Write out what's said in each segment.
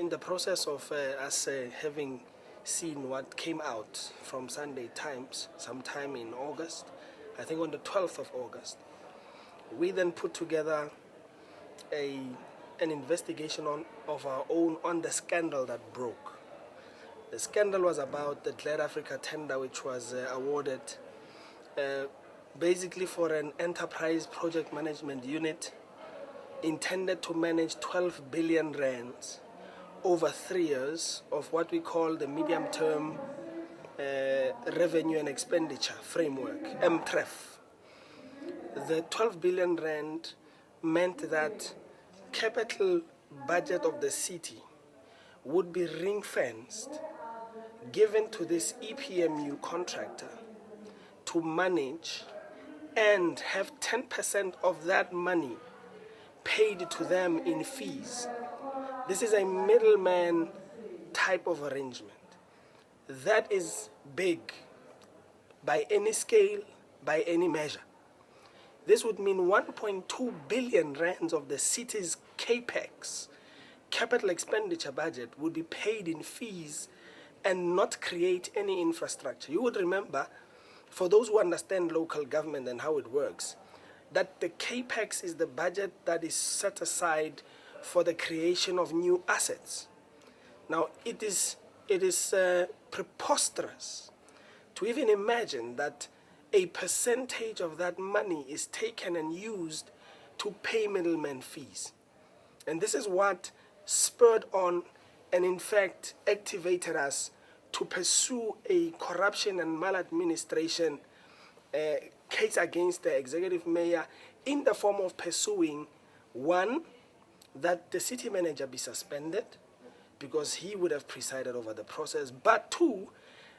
in the process of us having seen what came out from Sunday Times sometime in August, I think on the 12th of August, we then put together an investigation of our own on the scandal that broke. The scandal was about the GladAfrica tender, which was awarded basically for an enterprise project management unit intended to manage 12 billion rands over 3 years of what we call the medium-term revenue and expenditure framework, MTREF. The 12 billion rand meant that capital budget of the city would be ring-fenced, given to this EPMU contractor to manage and have 10% of that money paid to them in fees. This is a middleman type of arrangement. That is big by any scale, by any measure. This would mean 1.2 billion rands of the city's capex, capital expenditure budget, would be paid in fees and not create any infrastructure. You would remember, for those who understand local government and how it works, that the capex is the budget that is set aside for the creation of new assets. Now, it is preposterous to even imagine that a percentage of that money is taken and used to pay middleman fees. And this is what spurred on and in fact activated us to pursue a corruption and maladministration case against the executive mayor in the form of pursuing, one, that the city manager be suspended because he would have presided over the process, but two,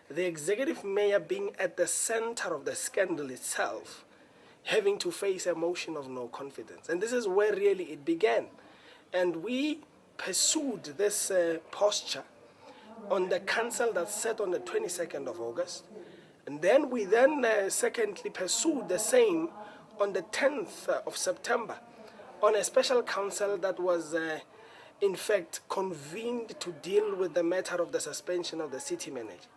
the executive mayor being at the center of the scandal itself, having to face a motion of no confidence. And this is where really it began. And we pursued this posture on the council that sat on the 22nd of August. And then we secondly pursued the same on the 10th of September on a special council that was in fact convened to deal with the matter of the suspension of the city manager.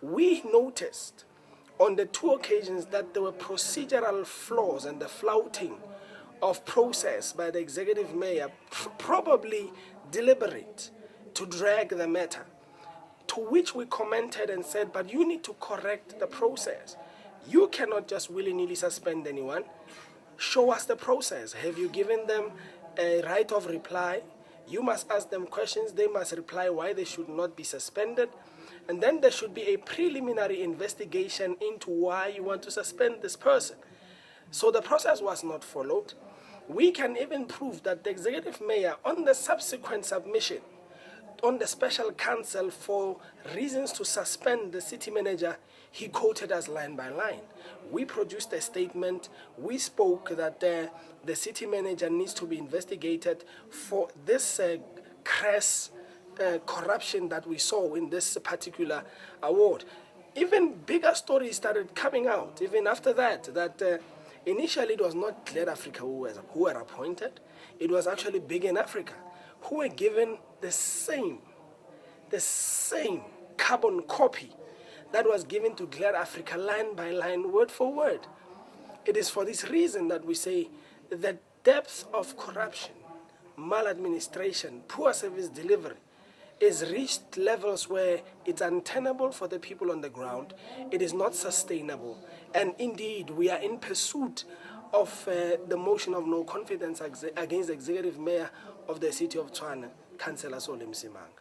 We noticed on the two occasions that there were procedural flaws and the flouting of process by the executive mayor, probably deliberate, to drag the matter, to which we commented and said, but you need to correct the process. You cannot just willy-nilly suspend anyone. Show us the process. Have you given them a right of reply? You must ask them questions. They must reply why they should not be suspended. And then there should be a preliminary investigation into why you want to suspend this person. So the process was not followed. We can even prove that the executive mayor, on the subsequent submission, on the special council for reasons to suspend the city manager, he quoted us line by line. We produced a statement. We spoke that the city manager needs to be investigated for this crass corruption that we saw in this particular award. Even bigger stories started coming out even after that, initially it was not GladAfrica who were appointed. It was actually Big in Africa who were given the same carbon copy that was given to GladAfrica line by line, word for word. It is for this reason that we say the depth of corruption, maladministration, poor service delivery is reached levels where it's untenable for the people on the ground. It is not sustainable. And indeed, we are in pursuit of the motion of no confidence against the executive mayor of the city of Tshwane, Councillor Solly Msimanga.